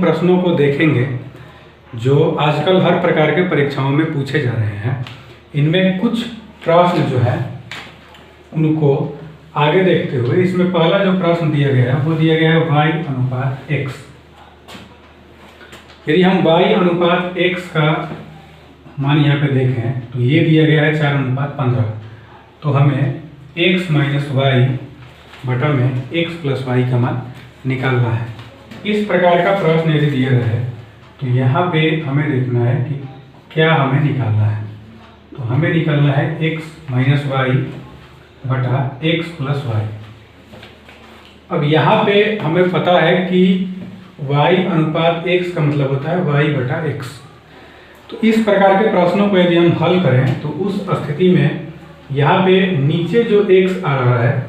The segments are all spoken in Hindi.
प्रश्नों को देखेंगे जो आजकल हर प्रकार के परीक्षाओं में पूछे जा रहे हैं। इनमें कुछ प्रश्न जो है उनको आगे देखते हुए इसमें पहला जो प्रश्न दिया गया है वो दिया गया है y अनुपात x। यदि हम y अनुपात x का मान यहाँ पे देखें तो ये दिया गया है 4 अनुपात 15। तो हमें x माइनस वाई बटा में x प्लस वाई का मान निकालना है। इस प्रकार का प्रश्न यदि दिया गया है तो यहाँ पे हमें देखना है कि क्या हमें निकालना है। तो हमें निकालना है x माइनस वाई बटा x प्लस वाई। अब यहाँ पे हमें पता है कि y अनुपात x का मतलब होता है y बटा x। तो इस प्रकार के प्रश्नों को यदि हम हल करें तो उस स्थिति में यहाँ पे नीचे जो x आ रहा है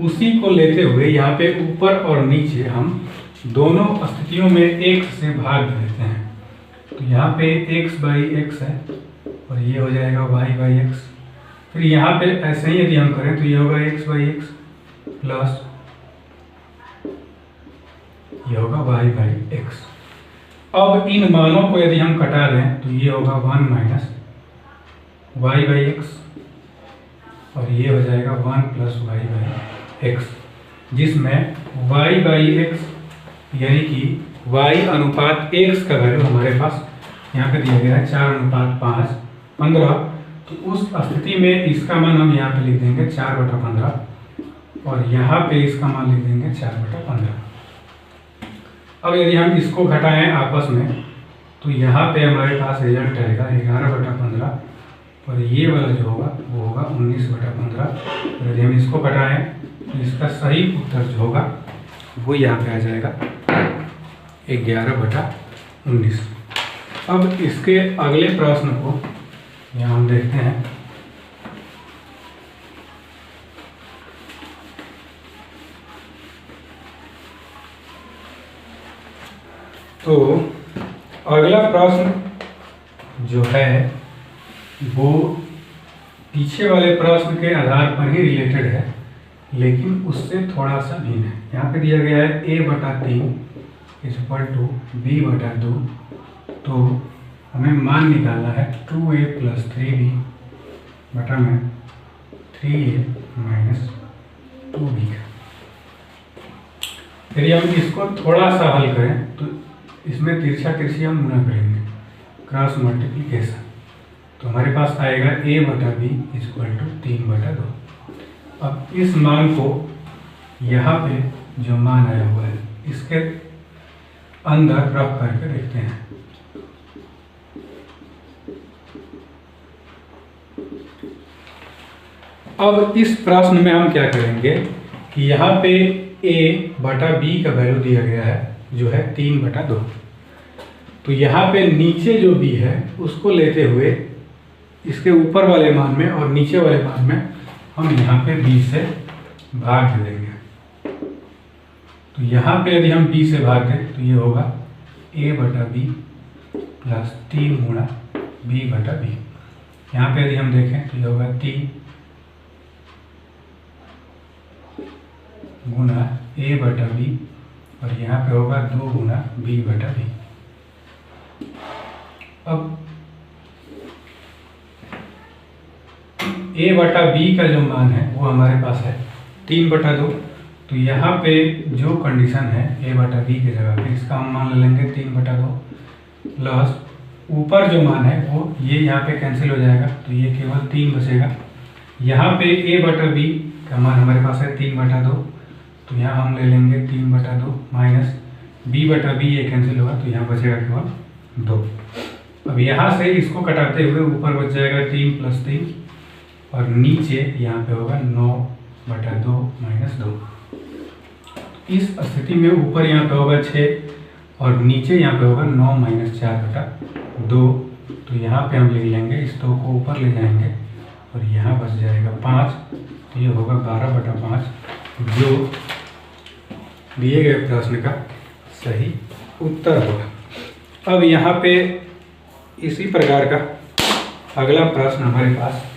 उसी को लेते हुए यहाँ पे ऊपर और नीचे हम दोनों स्थितियों में x से भाग देते हैं। तो यहाँ पे x बाई x है और ये हो जाएगा y बाई x। फिर यहाँ पे ऐसे ही यदि हम करें तो ये होगा x बाई x प्लस ये होगा y बाई x। अब इन मानों को यदि हम कटा दें तो ये होगा 1 माइनस y बाई x और ये हो जाएगा 1 प्लस y बाई x, जिसमें y बाई x यानी कि y अनुपात x का वैल्यू हमारे पास यहाँ पे दिया गया है 4 अनुपात 5 15। तो उस स्थिति में इसका मान हम यहाँ पे लिख देंगे 4 बटा 15 और यहाँ पे इसका मान लिख देंगे 4 बटा 15। अब यदि हम इसको घटाएं आपस में तो यहाँ पे हमारे पास रिजल्ट आएगा 11 बटा 15 और ये वाला जो होगा वो होगा 19 बटा 15। तो यदि हम इसको घटाएं तो इसका सही उत्तर जो होगा वो यहाँ पे आ जाएगा 11 बटा 19। अब इसके अगले प्रश्न को यहाँ हम देखते हैं। तो अगला प्रश्न जो है वो पीछे वाले प्रश्न के आधार पर ही रिलेटेड है लेकिन उससे थोड़ा सा भिन्न है। यहाँ पे दिया गया है a बटा 3 इक्वल टू b बटा 2। तो हमें मान निकालना है 2a प्लस 3b बटा में 3a माइनस 2b का। यदि हम इसको थोड़ा सा हल करें तो इसमें तिरछा तिरछी हम गुणा करेंगे, क्रॉस मल्टीप्लिकेशन। तो हमारे पास आएगा a बटा b इक्वल टू 3 बटा 2। अब इस मान को यहाँ पे जो मान आया हुआ है इसके अंदर रख करके देखते हैं। अब इस प्रश्न में हम क्या करेंगे कि यहाँ पे a बटा b का वैल्यू दिया गया है जो है 3 बटा 2। तो यहाँ पे नीचे जो b है उसको लेते हुए इसके ऊपर वाले मान में और नीचे वाले मान में हम यहाँ पे b से भाग दे देंगे। तो यहाँ पे यदि हम b से भाग दें तो ये होगा a बटा b प्लस 3 गुणा b बटा b। यहाँ पे यदि हम देखें तो ये होगा 3 गुणा a बटा b और यहाँ पे होगा 2 गुणा b बटा b। अब a बटा b का जो मान है वो हमारे पास है 3 बटा 2। तो यहाँ पे जो कंडीशन है a बटा b की जगह पे इसका हम मान ले लेंगे 3 बटा 2 प्लस ऊपर जो मान है वो ये यहाँ पे कैंसिल हो जाएगा तो ये केवल 3 बचेगा। यहाँ पे a बटा b का मान हमारे पास है 3 बटा 2 तो यहाँ हम ले लेंगे 3 बटा 2 माइनस b बटा b ये कैंसिल होगा तो यहाँ बचेगा केवल 2। अब यहाँ से इसको कटाते हुए ऊपर बच जाएगा 3 प्लस 3 और नीचे यहाँ पे होगा 9 बटा 2 माइनस 2। इस स्थिति में ऊपर यहाँ पे होगा 6 और नीचे यहाँ पे होगा 9 माइनस 4 बटा 2। तो यहाँ पे हम लिख लेंगे इस 2 को ऊपर ले जाएंगे और यहाँ बच जाएगा 5। तो ये होगा 12 बटा 5 जो दिए गए प्रश्न का सही उत्तर होगा। अब यहाँ पे इसी प्रकार का अगला प्रश्न हमारे पास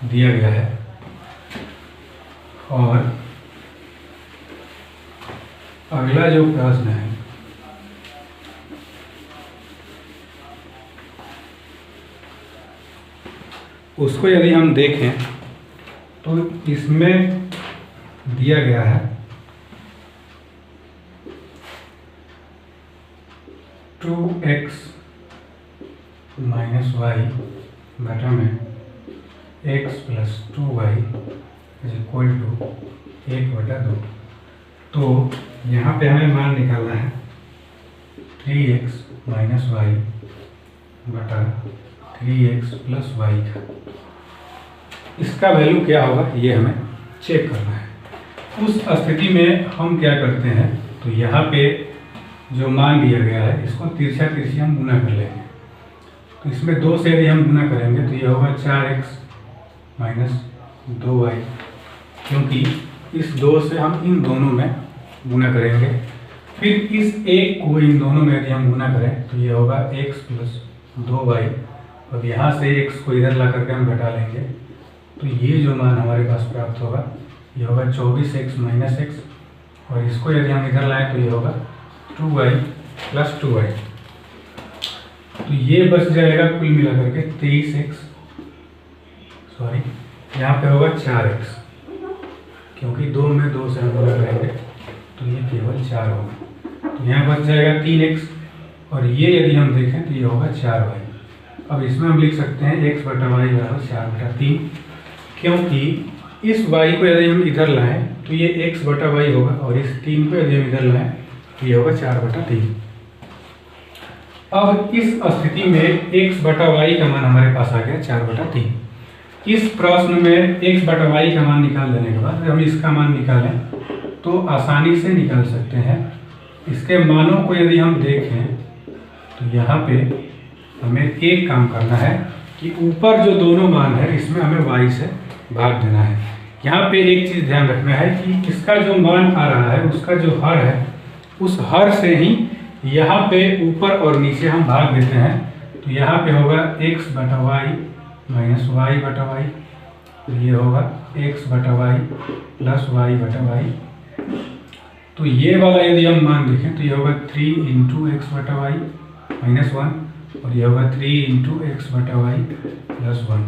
दिया गया है और अगला जो प्रश्न है उसको यदि हम देखें तो इसमें दिया गया है 2x माइनस वाई बटा में x plus 2y is equal to 1/2। तो यहाँ पे हमें मान निकालना है 3x माइनस वाई बटा 3x प्लस वाई का। इसका वैल्यू क्या होगा ये हमें चेक करना है। उस स्थिति में हम क्या करते हैं, तो यहाँ पे जो मान दिया गया है इसको तिरछा तिरछी हम गुना कर लेंगे। तो इसमें 2 से यदि हम गुना करेंगे तो ये होगा 4x माइनस 2y, क्योंकि इस 2 से हम इन दोनों में गुना करेंगे। फिर इस 1 को इन दोनों में यदि हम गुना करें तो ये होगा x प्लस 2y। अब यहाँ से x को इधर ला करके हम घटा लेंगे तो ये जो मान हमारे पास प्राप्त होगा ये होगा 24x माइनस x, और इसको यदि हम इधर लाएं तो ये होगा 2y प्लस 2y। तो ये बच जाएगा कुल मिला करके 23x, सॉरी यहाँ पे होगा 4x, क्योंकि 2 में 2 से हम गुना करेंगे तो ये केवल 4 होगा। तो यहाँ बच जाएगा 3x, और ये यदि हम देखें तो ये होगा 4y। अब इसमें हम लिख सकते हैं x बटा वाई बराबर 4/3, क्योंकि इस y को यदि हम इधर लाएं तो ये x बटा वाई होगा, और इस 3 को यदि हम इधर लाएं तो ये होगा 4/3। अब इस स्थिति में x बटा वाई का मान हमारे पास आ गया 4/3। इस प्रश्न में x बटा वाई का मान निकाल देने के बाद हम इसका मान निकालें तो आसानी से निकाल सकते हैं। इसके मानों को यदि हम देखें तो यहाँ पे हमें एक काम करना है कि ऊपर जो दोनों मान है इसमें हमें y से भाग देना है। यहाँ पे एक चीज़ ध्यान रखना है कि इसका जो मान आ रहा है उसका जो हर है उस हर से ही यहाँ पे ऊपर और नीचे हम भाग देते हैं। तो यहाँ पे होगा x बटा वाई माइनस वाई बटा वाई, तो ये होगा x बटा वाई प्लस वाई बटा वाई। तो ये वाला यदि हम मान देखें तो ये होगा 3 इंटू एक्स बटा वाई माइनस 1, और ये होगा 3 इंटू एक्स बटा वाई प्लस 1।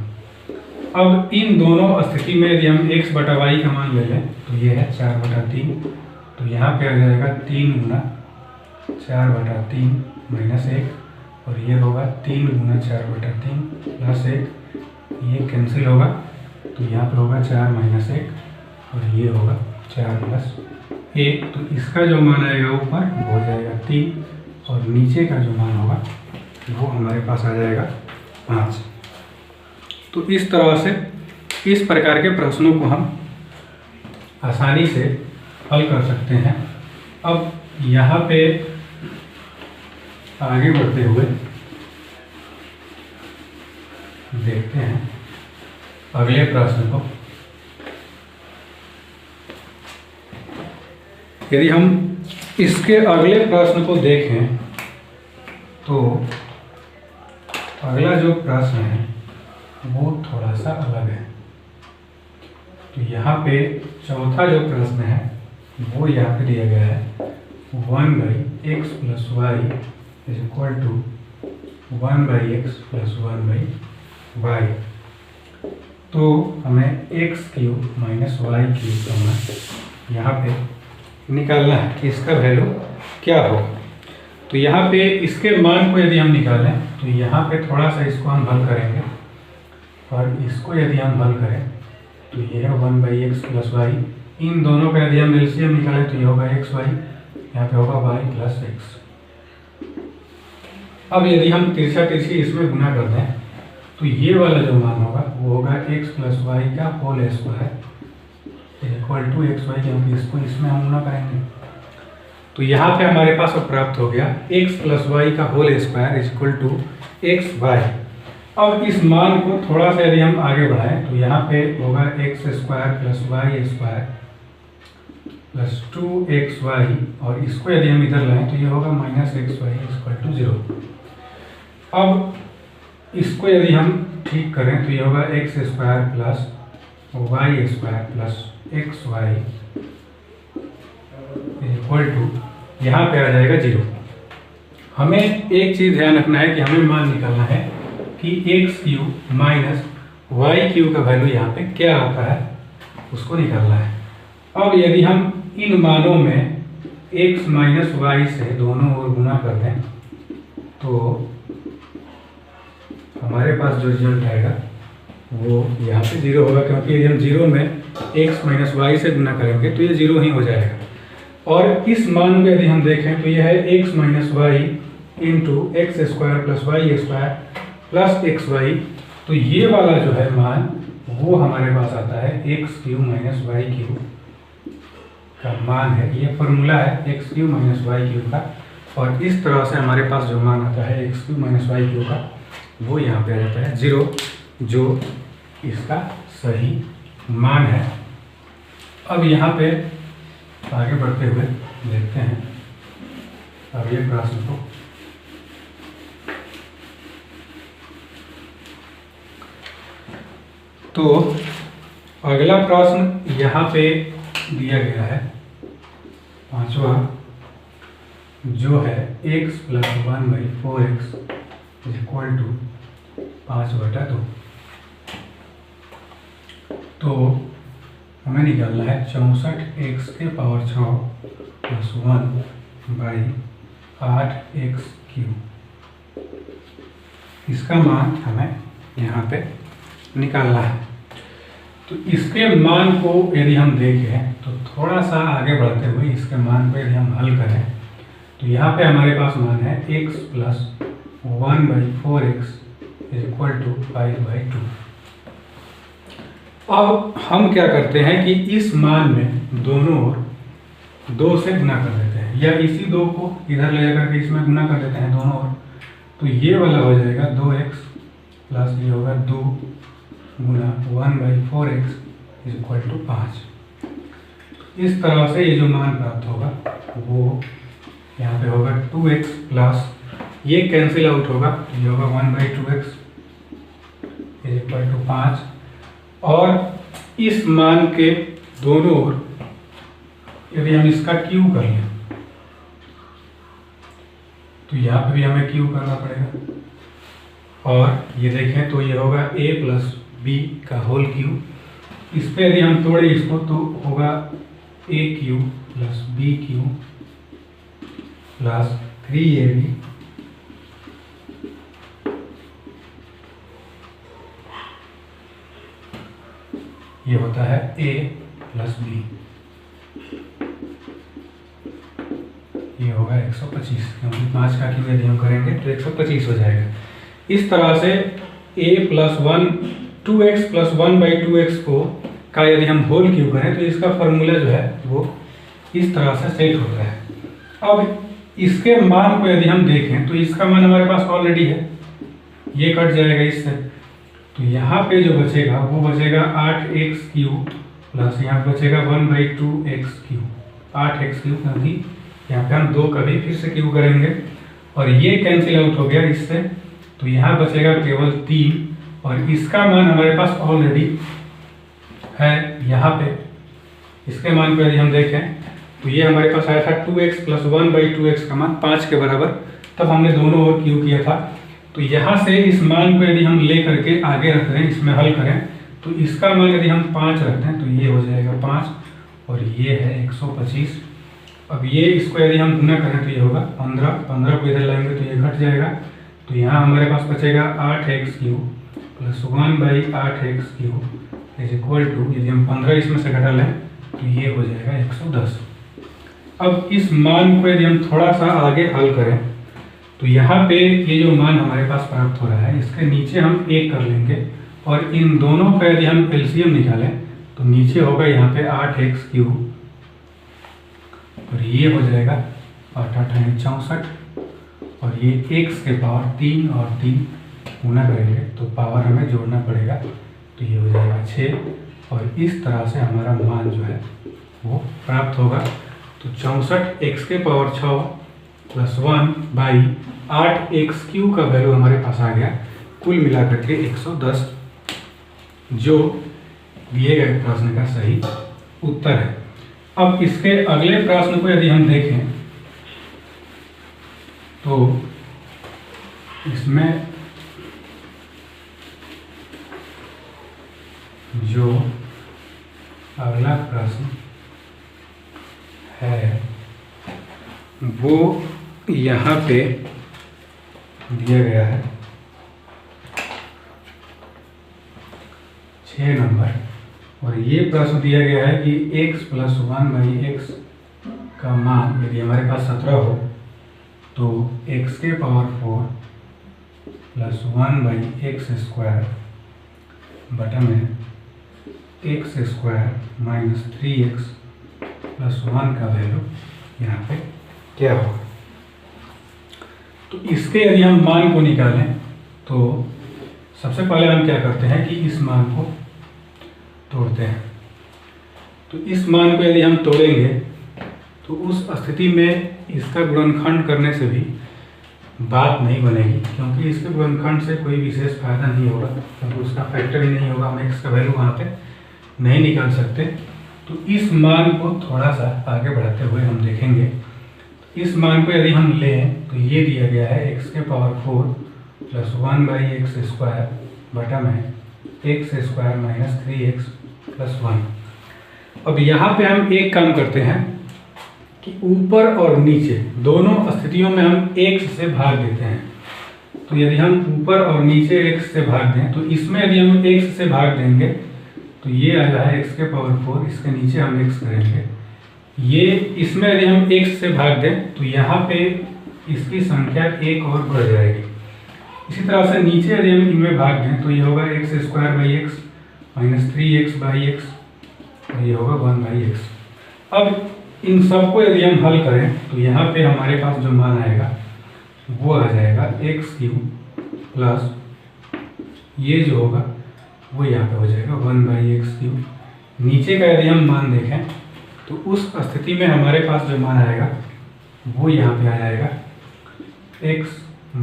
अब इन दोनों स्थिति में यदि हम x बटा वाई का मान ले लें तो ये है 4/3। तो यहाँ पे आ जाएगा 3 गुना 4/3 माइनस 1, और ये होगा 3 गुना 4/3 प्लस 1, ये कैंसिल होगा तो यहाँ पे होगा 4 माइनस 1, और ये होगा 4 प्लस 1। तो इसका जो मान आएगा ऊपर वो हो जाएगा 3, और नीचे का जो मान होगा वो हमारे पास आ जाएगा 5। तो इस तरह से इस प्रकार के प्रश्नों को हम आसानी से हल कर सकते हैं। अब यहाँ पे आगे बढ़ते हुए देखते हैं अगले प्रश्न को। यदि हम इसके अगले प्रश्न को देखें तो अगला जो प्रश्न है वो थोड़ा सा अलग है। तो यहाँ पे चौथा जो प्रश्न है वो यहाँ पे दिया गया है 1/x plus y is equal to 1/x plus 1/y। तो हमें x³ माइनस y³ का मान यहाँ पे निकालना है कि इसका वैल्यू क्या हो। तो यहाँ पे इसके मान को यदि हम निकालें तो यहाँ पे थोड़ा सा इसको हम हल करेंगे, और इसको यदि हम हल करें तो ये है 1/x प्लस वाई। इन दोनों का यदि हम एलसीएम निकालें तो ये होगा xy, यहाँ पे होगा y प्लस x। अब यदि हम तिरछा तिरछी इसमें गुना कर दें तो ये वाला जो मान होगा वो होगा x प्लस वाई का whole square equal to xy, क्योंकि इसको इसमें हम गुना करेंगे। तो यहाँ पे हमारे पास अब प्राप्त हो गया x प्लस वाई का whole square equal to xy। अब इस मान को थोड़ा सा यदि हम आगे बढ़ाएं तो यहाँ पे होगा x² plus y square plus 2xy, और इसको यदि हम इधर लाएं तो ये होगा माइनस xy इक्वल टू 0। अब इसको यदि हम ठीक करें तो ये होगा x² plus y square plus xy equal to, यहाँ पे आ जाएगा 0। हमें एक चीज़ ध्यान रखना है कि हमें मान निकालना है कि x³ माइनस वाई क्यू का वैल्यू यहाँ पे क्या आता है उसको निकालना है। अब यदि हम इन मानों में x माइनस वाई से दोनों ओर गुना कर दें तो हमारे पास जो रिजल्ट आएगा वो यहाँ पे 0 होगा, क्योंकि यदि हम 0 में x माइनस वाई से गुना करेंगे तो ये 0 ही हो जाएगा। और इस मान को यदि हम देखें तो यह है x minus y into x square plus y square plus x y. तो ये वाला जो है मान वो हमारे पास आता है x cube minus y cube का मान है। ये फॉर्मूला है x cube minus y cube का, और इस तरह से हमारे पास जो मान आता है x cube minus y cube का वो यहाँ पे आ जाता है 0, जो इसका सही मान है। अब यहाँ पे आगे बढ़ते हुए देखते हैं अब ये प्रश्न को। तो अगला प्रश्न यहाँ पे दिया गया है 5वां, जो है x plus 1/4x equal to 5/2। तो हमें निकालना है 64x के पावर 6 प्लस 1/8x³। इसका मान हमें यहाँ पे निकालना है। तो इसके मान को यदि हम देखें तो थोड़ा सा आगे बढ़ते हुए इसके मान को यदि हम हल करें तो यहाँ पे हमारे पास मान है x plus 1/4x equal to 5/2। अब हम क्या करते हैं कि इस मान में दोनों ओर 2 से गुना कर देते हैं, या इसी 2 को इधर ले जाकर के इसमें गुना कर देते हैं दोनों ओर। तो ये वाला हो जाएगा 2x प्लस ये होगा 2 गुना 1/4x इक्वल टू 5। इस तरह से ये जो मान प्राप्त होगा वो यहाँ पे होगा 2x प्लस ये कैंसिल आउट होगा, ये होगा 1/2x इक्वल टू 5। और इस मान के दोनों ओर यदि हम इसका क्यू कर लें तो यहाँ पे भी हमें क्यू करना पड़ेगा। और ये देखें तो ये होगा a प्लस बी का होल क्यू। इस पे यदि हम तोड़े इसको तो होगा a³ plus b³ plus 3ab ये होता है a प्लस b। ये होगा 125, क्योंकि 5 का क्यू यदि हम करेंगे तो 125 हो जाएगा। इस तरह से a plus 2x plus 1/2x को का यदि हम होल क्यू करें तो इसका फॉर्मूला जो है वो इस तरह से सेट होता है। अब इसके मान को यदि हम देखें तो इसका मान हमारे पास ऑलरेडी है, ये कट जाएगा इससे। तो यहाँ पे जो बचेगा वो बचेगा 8x³ प्लस यहाँ बचेगा 1/2x³। 8x³, क्योंकि यहाँ पे हम 2 कभी फिर से क्यू करेंगे और ये कैंसिल आउट हो गया इससे। तो यहाँ बचेगा केवल 3, और इसका मान हमारे पास ऑलरेडी है यहाँ पे। इसके मान को यदि हम देखें तो ये हमारे पास आया था 2x प्लस 1/2x का मान 5 के बराबर, तब हमने दोनों ओर क्यू किया था। तो यहाँ से इस मान को यदि हम ले करके आगे रख दें, इसमें हल करें तो इसका मान यदि हम 5 रखते हैं तो ये हो जाएगा 5 और ये है 125। अब ये इसको यदि हम गुना करें तो ये होगा 15 को इधर लाएंगे तो ये घट जाएगा। तो यहाँ हमारे पास बचेगा 8x³ plus 1/8x³ is equal to, यदि हम 15 इसमें से घटा लें तो ये हो जाएगा 110। अब इस मान को यदि हम थोड़ा सा आगे हल करें तो यहाँ पे ये जो मान हमारे पास प्राप्त हो रहा है इसके नीचे हम 1 कर लेंगे, और इन दोनों का यदि हम एलसीएम निकालें तो नीचे होगा यहाँ पे 8x³ और ये हो जाएगा 8 8 64, और ये x के पावर 3 और 3 गुना करेंगे तो पावर हमें जोड़ना पड़ेगा, तो ये हो जाएगा 6। और इस तरह से हमारा मान जो है वो प्राप्त होगा। तो 64x के पावर 6 प्लस 1/8x³ का वैल्यू हमारे पास आ गया, कुल मिलाकर के 110, जो दिए गए प्रश्न का सही उत्तर है। अब इसके अगले प्रश्न को यदि हम देखें तो इसमें वो यहाँ पे दिया गया है 6 नंबर, और ये प्रश्न दिया गया है कि x + 1/x का मान यदि हमारे पास 17 हो तो x⁴ + 1/x² बटा में x² - 3x + 1 का वैल्यू यहाँ पे क्या होगा। तो इसके यदि हम मान को निकालें तो सबसे पहले हम क्या करते हैं कि इस मान को तोड़ते हैं। तो इस मान को यदि हम तोड़ेंगे तो उस स्थिति में इसका गुणनखंड करने से भी बात नहीं बनेगी, क्योंकि इसके गुणनखंड से कोई विशेष फायदा नहीं होगा, क्योंकि उसका फैक्टर ही नहीं होगा, हम x का वैल्यू वहाँ पे नहीं निकाल सकते। तो इस मान को थोड़ा सा आगे बढ़ाते हुए हम देखेंगे। इस मान को यदि हम लें तो ये दिया गया है x⁴ + 1/x² बटा में x² - 3x + 1। अब यहाँ पे हम एक काम करते हैं कि ऊपर और नीचे दोनों स्थितियों में हम x से भाग देते हैं। तो यदि हम ऊपर और नीचे x से भाग दें तो इसमें यदि हम x से भाग देंगे तो ये आ रहा है x⁴, इसके नीचे हम x करेंगे। ये इसमें यदि हम x से भाग दें तो यहाँ पे इसकी संख्या 1 और बढ़ जाएगी। इसी तरह से नीचे यदि हम इनमें भाग दें तो ये होगा x² - 3x/x, और ये होगा 1/x। अब इन सबको यदि हम हल करें तो यहाँ पे हमारे पास जो मान आएगा वो आ जाएगा x³ प्लस ये जो होगा वो यहाँ पे हो जाएगा 1/x³। नीचे का यदि हम मान देखें तो उस स्थिति में हमारे पास जो मान आएगा वो यहाँ पे आ जाएगा x -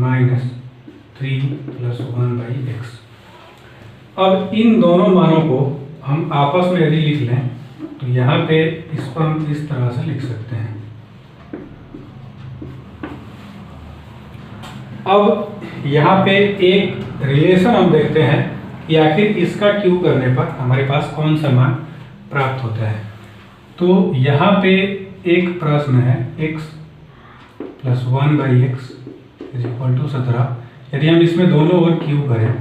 3 + 1/x। अब इन दोनों मानों को हम आपस में यदि लिख लें तो यहाँ पे इसको हम इस तरह से लिख सकते हैं। अब यहाँ पे एक रिलेशन हम देखते हैं कि आखिर इसका क्यू करने पर हमारे पास कौन सा मान प्राप्त होता है। तो यहाँ पे एक प्रश्न है x + 1/x = 17। यदि हम इसमें दोनों ओर क्यू करें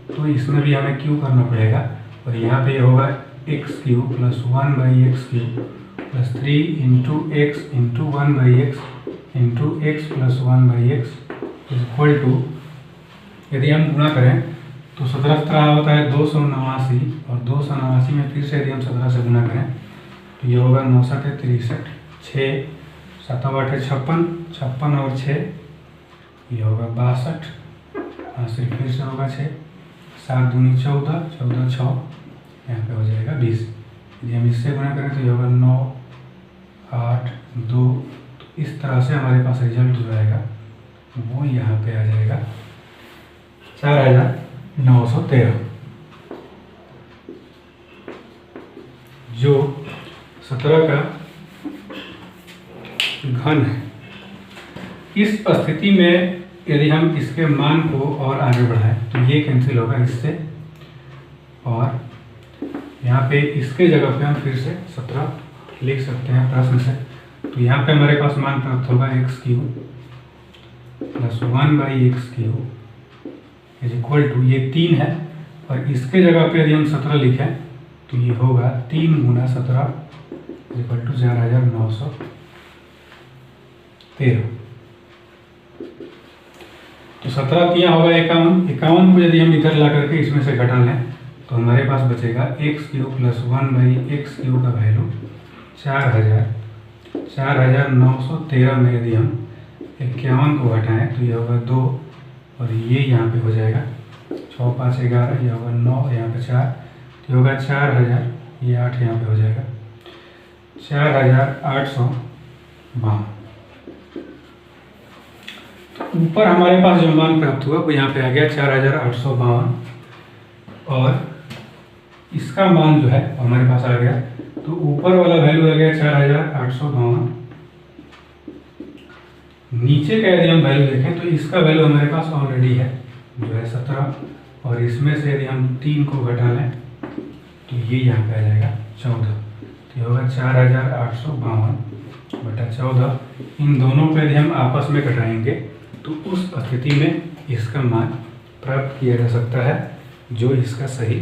तो इसमें भी हमें क्यू करना पड़ेगा, और यहाँ पे होगा x³ + 1/x³ + 3 × x × 1/x × x + 1/x = यदि हम गुणा करें तो 17 होता है 289, और 289 में फिर से यदि हम 17 से गुणा करें तो ये होगा 9 × 7 = 63, 6 7 × 8 = 56, 56 और 6 ये होगा 62, फिर से होगा 6, 7 दूनी 14, 14 6 यहाँ पे हो जाएगा 20। यदि हम इससे गुणा करें तो ये होगा 9 8 2। तो इस तरह से हमारे पास रिजल्ट जो आएगा वो यहाँ पे आ जाएगा 4913, जो 17 का घन है। इस स्थिति में यदि हम इसके मान को और आगे बढ़ाएं तो ये कैंसिल होगा इससे, और यहाँ पे इसके जगह पे हम फिर से 17 लिख सकते हैं प्रश्न से। तो यहाँ पे हमारे पास मान प्राप्त होगा x³ + 1/x³ = ये 3 है, और इसके जगह पे यदि हम 17 लिखें तो ये होगा 3 × 17 = 4913। तो 17 तियाँ होगा 51, 51 को यदि हम इधर ला करके इसमें से घटा लें तो हमारे पास बचेगा x³ + 1/x³ का वैल्यू 4913 में यदि हम 51 को घटाएं तो ये होगा 2, और ये यहाँ पे हो जाएगा 6 5 11, ये होगा 9, यहाँ पे 4, तो ये होगा 4000, ये 8 यहाँ पे हो जाएगा 4852। ऊपर हमारे पास जो मान प्राप्त हुआ वो यहाँ पे आ गया 4852, और इसका मान जो है हमारे पास आ गया। तो ऊपर वाला वैल्यू आ गया 4852, नीचे का यदि हम वैल्यू देखें तो इसका वैल्यू हमारे पास ऑलरेडी है जो है 17, और इसमें से यदि हम 3 को घटा लें तो ये यहाँ पे आ जाएगा 14, तो ये होगा 4852 बटा 14, इन दोनों को यदि हम आपस में घटाएंगे तो उस स्थिति में इसका मान प्राप्त किया जा सकता है, जो इसका सही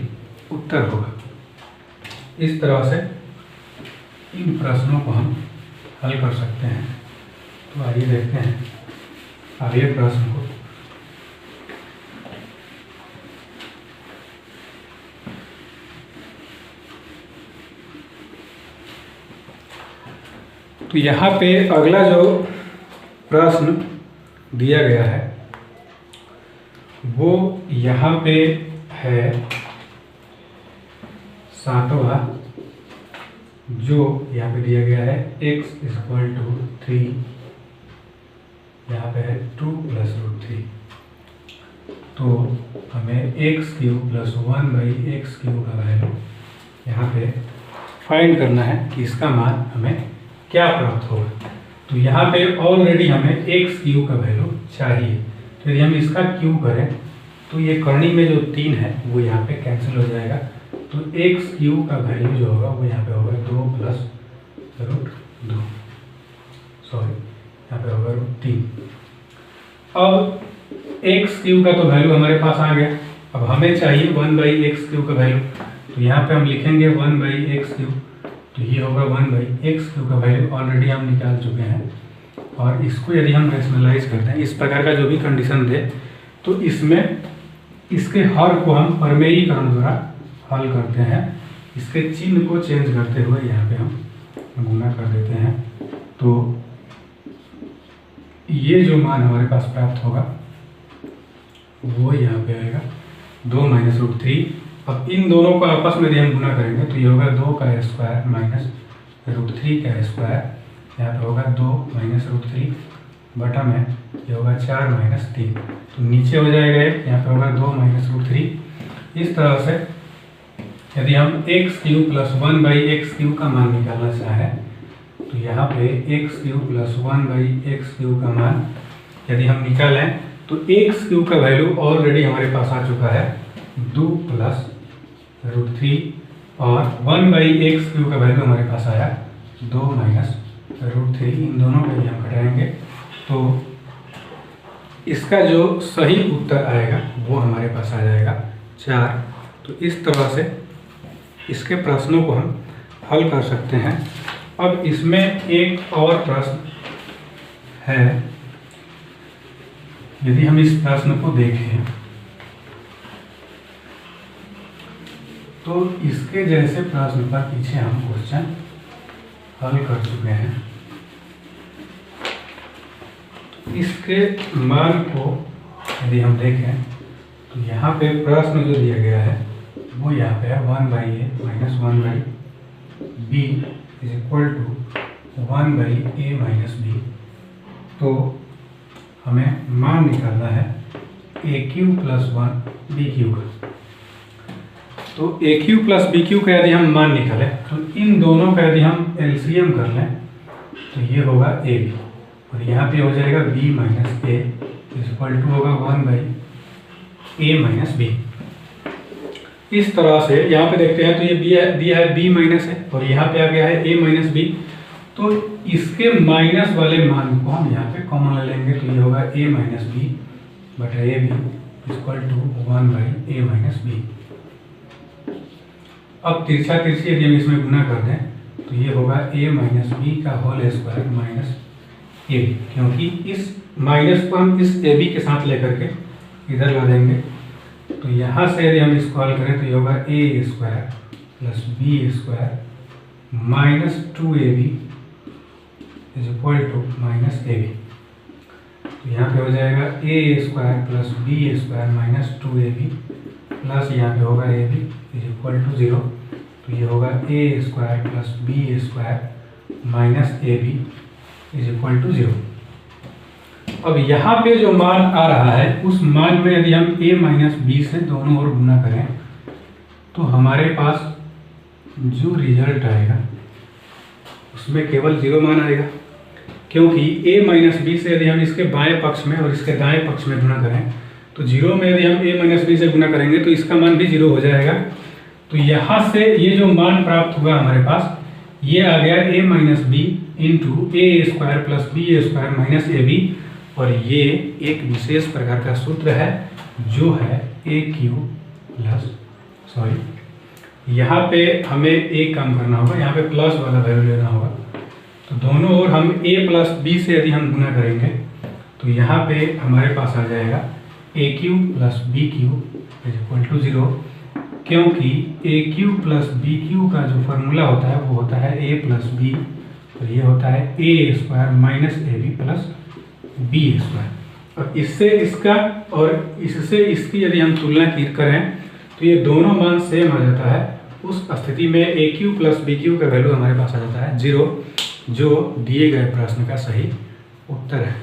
उत्तर होगा। इस तरह से इन प्रश्नों को हम हल कर सकते हैं। तो आइए देखते हैं अगले प्रश्न को। तो यहाँ पे अगला जो प्रश्न दिया गया है वो यहाँ पे है 7वां, जो यहाँ पे दिया गया है x = 3, यहाँ पे है 2 + √3। तो हमें x³ + 1/x³ का वैल्यू यहाँ पे फाइंड करना है कि इसका मान हमें क्या प्राप्त होगा। तो यहाँ पे ऑलरेडी हमें x³ का वैल्यू चाहिए, तो यदि हम इसका क्यूब करें तो ये करनी में जो 3 है वो यहाँ पे कैंसिल हो जाएगा। तो x³ का वैल्यू जो होगा वो यहाँ पे होगा 2 + √2, सॉरी यहाँ पे होगा √3। अब x³ का तो वैल्यू हमारे पास आ गया, अब हमें चाहिए 1/x³ का वैल्यू। तो यहाँ पे हम लिखेंगे 1/x³, तो ये होगा 1/x³ का वैल्यू ऑलरेडी हम निकाल चुके हैं। और इसको यदि हम रैशनलाइज करते हैं, इस प्रकार का जो भी कंडीशन दे, तो इसमें इसके हर को हम प्रमेयीकरण द्वारा हल करते हैं। इसके चिन्ह को चेंज करते हुए यहाँ पे हम गुणा कर देते हैं। तो ये जो मान हमारे पास प्राप्त होगा वो यहाँ पे आएगा 2 - √3। अब इन दोनों को आपस में यदि हम गुणा करेंगे तो ये होगा 2 का स्क्वायर माइनस √3 का स्क्वायर, यहाँ पे होगा 2 - √3 बटा में ये होगा 4 - 3, तो नीचे हो जाएगा यहाँ पे होगा 2 - √3। इस तरह से यदि हम x³ + 1/x³ का मान निकालना चाहें तो यहाँ पे x³ + 1/x³ का मान यदि हम निकालें तो x³ का वैल्यू ऑलरेडी हमारे पास आ चुका है 2 + √3, और 1/x³ का वैल्यू हमारे पास आया 2 - √3। इन दोनों को भी हम घटाएंगे तो इसका जो सही उत्तर आएगा वो हमारे पास आ जाएगा 4। तो इस तरह से इसके प्रश्नों को हम हल कर सकते हैं। अब इसमें एक और प्रश्न है, यदि हम इस प्रश्न को देखें तो इसके जैसे प्रश्न पर पीछे हम क्वेश्चन हल कर चुके हैं। इसके मान को यदि हम देखें तो यहाँ पे प्रश्न जो दिया गया है वो यहाँ पे है 1/a - 1/b = 1/a - b। तो हमें मान निकालना है a³ + 1 b³ का। तो a³ + b³ का यदि हम मान निकालें तो इन दोनों का यदि हम एलसीएम कर लें तो ये होगा ab, और यहाँ पे हो जाएगा b - a = होगा 1/a - b। इस तरह से यहाँ पे देखते हैं तो ये दिया है b माइनस है, और यहाँ पे आ गया है a - b। तो इसके माइनस वाले मान को हम यहाँ पे कॉमन ले लेंगे, तो ये होगा a - b बटा ab = 1/a - b। अब तिरछा तिरछी यदि हम इसमें गुना कर दें तो ये होगा a - b का होल स्क्वायर माइनस ab, क्योंकि इस माइनस को हम इस ab के साथ लेकर के इधर ला देंगे। तो यहाँ से यदि हम इसको हल करें तो ये होगा a² + b² - 2ab = -ab। तो यहाँ पे हो जाएगा a² + b² - 2ab प्लस यहाँ पे होगा ab = 0। तो ये होगा a² + b² - ab = 0। अब यहाँ पे जो मान आ रहा है उस मान में यदि हम a - b से दोनों ओर गुना करें तो हमारे पास जो रिजल्ट आएगा उसमें केवल 0 मान आएगा, क्योंकि a - b से यदि हम इसके बाएं पक्ष में और इसके दाएं पक्ष में गुना करें तो 0 में यदि हम a - b से गुना करेंगे तो इसका मान भी 0 हो जाएगा। तो यहाँ से ये जो मान प्राप्त हुआ हमारे पास ये आ गया a - b into a square plus B square minus A b, और ये एक विशेष प्रकार का सूत्र है जो है ए क्यू प्लस, सॉरी यहाँ पे हमें एक काम करना होगा, यहाँ पे प्लस वाला वैल्यू लेना होगा। तो दोनों ओर हम a प्लस बी से यदि हम गुना करेंगे तो यहाँ पे हमारे पास आ जाएगा A Q plus B Q is equal to 0, क्योंकि A Q plus B Q का जो फार्मूला होता है वो होता है ए प्लस बी, और ये होता है A square minus A B plus B square. और इससे इसका और इससे इसकी यदि हम तुलना करें तो ये दोनों मान सेम हो जाता है। उस स्थिति में ए क्यू प्लस बी क्यू का वैल्यू हमारे पास आ जाता है 0, जो दिए गए प्रश्न का सही उत्तर है।